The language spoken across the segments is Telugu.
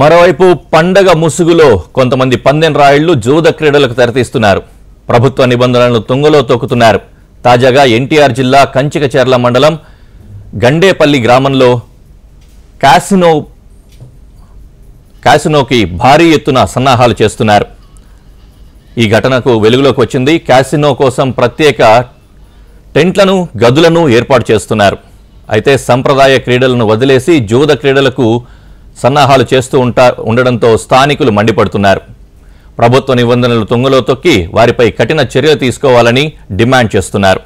మరోవైపు పండగ ముసుగులో కొంతమంది పందెం రాయుళ్లు జూద క్రీడలకు తెరతీస్తున్నారు. ప్రభుత్వ నిబంధనలను తుంగలో తొక్కుతున్నారు. తాజాగా ఎన్టీఆర్ జిల్లా కంచికచెర్ల మండలం గండేపల్లి గ్రామంలో కాసినోకి భారీ ఎత్తున సన్నాహాలు చేస్తున్నారు. ఈ ఘటనకు వెలుగులోకి వచ్చింది. కాసినో కోసం ప్రత్యేక టెంట్లను, గదులను ఏర్పాటు చేస్తున్నారు. అయితే సంప్రదాయ క్రీడలను వదిలేసి జూద క్రీడలకు సన్నాహాలు చేస్తూ ఉండడంతో స్థానికులు మండిపడుతున్నారు. ప్రభుత్వ నిబంధనలు తుంగలో తొక్కి వారిపై కఠిన చర్యలు తీసుకోవాలని డిమాండ్ చేస్తున్నారు.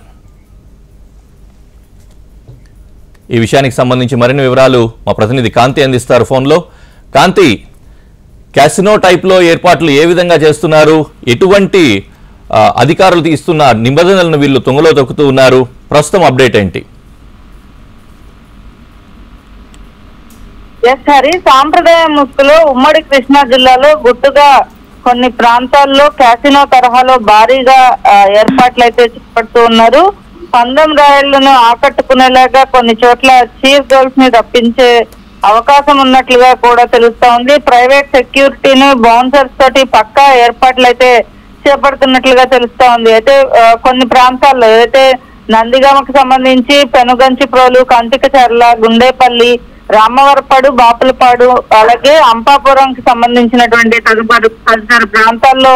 ఈ విషయానికి సంబంధించి మరిన్ని వివరాలు మా ప్రతినిధి కాంతి అందిస్తారు ఫోన్లో. కాంతి, క్యాసినో టైప్లో ఏర్పాట్లు ఏ విధంగా చేస్తున్నారు? ఎటువంటి అధికారులు తీస్తున్న నిబంధనలను వీళ్ళు తుంగలో తొక్కుతూ ఉన్నారు? ప్రస్తుతం అప్డేట్ ఏంటి? హరి, సాంప్రదాయ ముసుగులో ఉమ్మడి కృష్ణా జిల్లాలో గుట్టుగా కొన్ని ప్రాంతాల్లో క్యాసినో తరహాలో భారీగా ఏర్పాట్లు అయితే చేపడుతూ ఉన్నారు. పందెం రాయళ్లను ఆకట్టుకునేలాగా కొన్ని చోట్ల చీఫ్ గర్ల్స్ ని తప్పించే అవకాశం ఉన్నట్లుగా కూడా తెలుస్తా ఉంది. ప్రైవేట్ సెక్యూరిటీని, బౌన్సర్స్ తోటి పక్కా ఏర్పాట్లు అయితే చేపడుతున్నట్లుగా తెలుస్తా ఉంది. అయితే కొన్ని ప్రాంతాల్లో ఏదైతే నందిగామకు సంబంధించి పెనుగంచిప్రోలు, కంచికచెర్ల, గుండేపల్లి, రామవరపాడు, బాపులపాడు, అలాగే అంపాపురంకి సంబంధించినటువంటి తదితర ప్రాంతాల్లో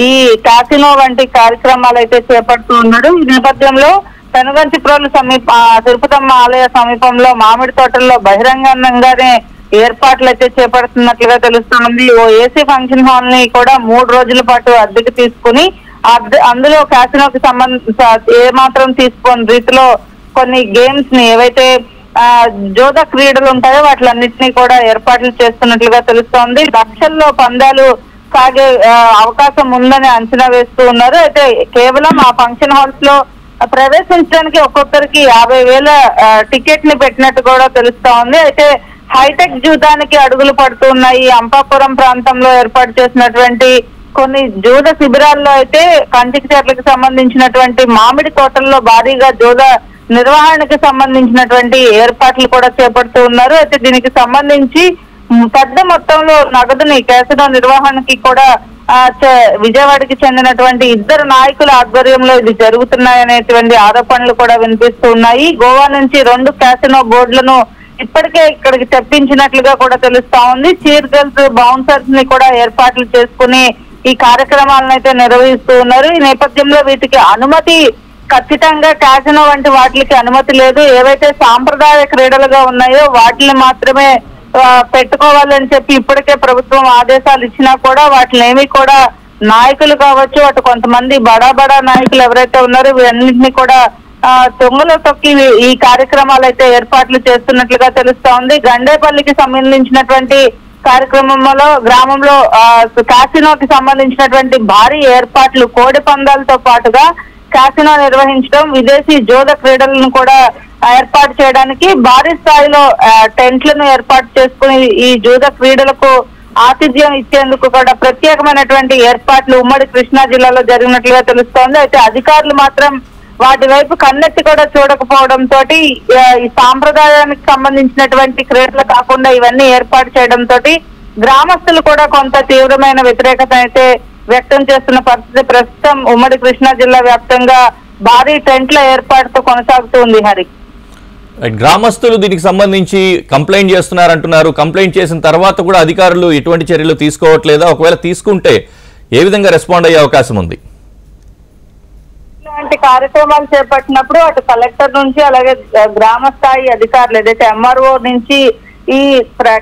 ఈ కాసినో వంటి కార్యక్రమాలు అయితే చేపడుతూ ఉన్నారు. ఈ నేపథ్యంలో పెనుగంచిప్రోలు తిరుపతమ్మ ఆలయ సమీపంలో మామిడి తోటల్లో బహిరంగంగానే ఏర్పాట్లు అయితే చేపడుతున్నట్లుగా తెలుస్తుంది. ఓ ఏసీ ఫంక్షన్ హాల్ ని కూడా 3 రోజుల పాటు అద్దెకు తీసుకుని అందులో కాసినోకి సంబంధించి ఏమాత్రం తీసుకోని రీతిలో కొన్ని గేమ్స్ ని, ఏవైతే జోద క్రీడలు ఉంటాయో వాటిలన్నింటినీ కూడా ఏర్పాట్లు చేస్తున్నట్లుగా తెలుస్తోంది. లక్షల్లో పందాలు సాగే అవకాశం ఉందని అంచనా వేస్తూ ఉన్నారు. అయితే కేవలం ఆ ఫంక్షన్ హాల్స్ లో ప్రవేశించడానికి ఒక్కొక్కరికి 50,000 టికెట్ ని పెట్టినట్టు కూడా తెలుస్తా ఉంది. అయితే హైటెక్ జూదానికి అడుగులు పడుతున్నాయి. అంపాపురం ప్రాంతంలో ఏర్పాటు చేసినటువంటి కొన్ని జూద శిబిరాల్లో అయితే కంచికచెర్లకు సంబంధించినటువంటి మామిడి తోటల్లో భారీగా జూద నిర్వహణకు సంబంధించినటువంటి ఏర్పాట్లు కూడా చేపడుతూ ఉన్నారు. అయితే దీనికి సంబంధించి పెద్ద మొత్తంలో నగదుని క్యాసినో నిర్వహణకి కూడా విజయవాడకి చెందినటువంటి 2 నాయకుల ఆధ్వర్యంలో ఇది జరుగుతున్నాయనేటువంటి ఆరోపణలు కూడా వినిపిస్తూ ఉన్నాయి. గోవా నుంచి 2 క్యాసినో బోర్డులను ఇప్పటికే ఇక్కడికి తెప్పించినట్లుగా కూడా తెలుస్తా ఉంది. చీర్ గర్ల్స్, బౌన్సర్స్ ని కూడా ఏర్పాట్లు చేసుకుని ఈ కార్యక్రమాలను అయితే నిర్వహిస్తూ ఉన్నారు. ఈ నేపథ్యంలో వీటికి అనుమతి, ఖచ్చితంగా కాసినో వంటి వాటికి అనుమతి లేదు. ఏవైతే సాంప్రదాయ క్రీడలుగా ఉన్నాయో వాటిని మాత్రమే పెట్టుకోవాలని చెప్పి ఇప్పటికే ప్రభుత్వం ఆదేశాలు ఇచ్చినా కూడా వాటిని ఏమీ కూడా నాయకులు కావచ్చు, అటు కొంతమంది బడా నాయకులు ఎవరైతే ఉన్నారో వీరన్నింటినీ కూడా తుంగలో తొక్కి ఈ కార్యక్రమాలు అయితే ఏర్పాట్లు చేస్తున్నట్లుగా తెలుస్తా ఉంది. గండేపల్లికి సంబంధించినటువంటి కార్యక్రమంలో గ్రామంలో కాసినోకి సంబంధించినటువంటి భారీ ఏర్పాట్లు, కోడి పందాలతో పాటుగా కాసినో నిర్వహించడం, విదేశీ జోద క్రీడలను కూడా ఏర్పాటు చేయడానికి భారీ స్థాయిలో టెంట్లను ఏర్పాటు చేసుకుని ఈ జూద క్రీడలకు ఆతిథ్యం ఇచ్చేందుకు కూడా ప్రత్యేకమైనటువంటి ఏర్పాట్లు ఉమ్మడి కృష్ణా జిల్లాలో జరిగినట్లుగా తెలుస్తోంది. అయితే అధికారులు మాత్రం వాటి వైపు కన్నెత్తి కూడా చూడకపోవడంతో ఈ సాంప్రదాయానికి సంబంధించినటువంటి క్రీడలు కాకుండా ఇవన్నీ ఏర్పాటు చేయడంతో గ్రామస్తులు కూడా కొంత తీవ్రమైన వ్యతిరేకత అయితే వ్యక్తం చేస్తున్న పరిస్థితి ప్రస్తుతం ఉమ్మడి కృష్ణా జిల్లా వ్యాప్తంగా భారీ టెంట్ల ఏర్పాటుతో కొనసాగుతుంది. హరి, గ్రామస్తులు దీనికి సంబంధించి కంప్లైంట్ చేస్తున్నారంటున్నారు. కంప్లైంట్ చేసిన తర్వాత కూడా అధికారులు ఎటువంటి చర్యలు తీసుకోవట్లేదా? ఒకవేళ తీసుకుంటే ఏ విధంగా రెస్పాండ్ అయ్యే అవకాశం ఉంది? ఇలాంటి కార్యక్రమాలు చేపట్టినప్పుడు అటు కలెక్టర్ నుంచి, అలాగే గ్రామ స్థాయి అధికారులు ఏదైతే ఎంఆర్ఓ నుంచి ఈ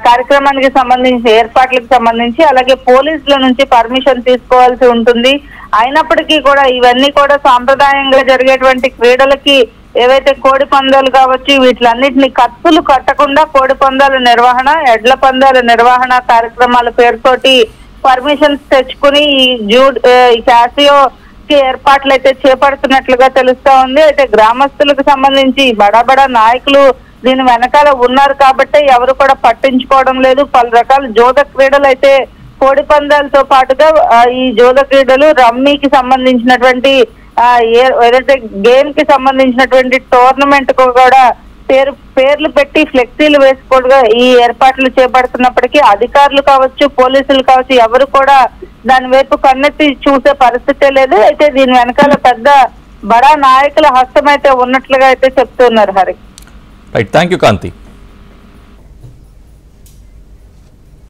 కార్యక్రమానికి సంబంధించి ఏర్పాట్లకు సంబంధించి, అలాగే పోలీసుల నుంచి పర్మిషన్ తీసుకోవాల్సి ఉంటుంది. అయినప్పటికీ కూడా ఇవన్నీ కూడా సాంప్రదాయంగా జరిగేటువంటి క్రీడలకి, ఏవైతే కోడి పందాలు కావచ్చు, వీటిలన్నింటినీ ఖర్చులు కట్టకుండా కోడి పందాల నిర్వహణ, ఎడ్ల పందాల నిర్వహణ కార్యక్రమాల పేరుతోటి పర్మిషన్స్ తెచ్చుకుని ఈ క్యాసియో ఏర్పాట్లు అయితే చేపడుతున్నట్లుగా తెలుస్తా ఉంది. అయితే గ్రామస్తులకు సంబంధించి బడా నాయకులు దీని వెనకాల ఉన్నారు కాబట్టి ఎవరు కూడా పట్టించుకోవడం లేదు. పలు రకాల జోద క్రీడలు అయితే కోడి పందాలతో పాటుగా ఈ జోద క్రీడలు, రమ్మీకి సంబంధించినటువంటి ఏదైతే గేమ్ కి సంబంధించినటువంటి టోర్నమెంట్ కు కూడా పేర్లు పెట్టి ఫ్లెక్సీలు వేసుకోవడం ఈ ఏర్పాట్లు చేపడుతున్నప్పటికీ అధికారులు కావచ్చు, పోలీసులు కావచ్చు, ఎవరు కూడా దాని వైపు కన్నెత్తి చూసే పరిస్థితే లేదు. అయితే దీని వెనకాల పెద్ద బడా నాయకుల హస్తం అయితే ఉన్నట్లుగా అయితే చెప్తున్నారు Hari. Right, thank you Kanthi.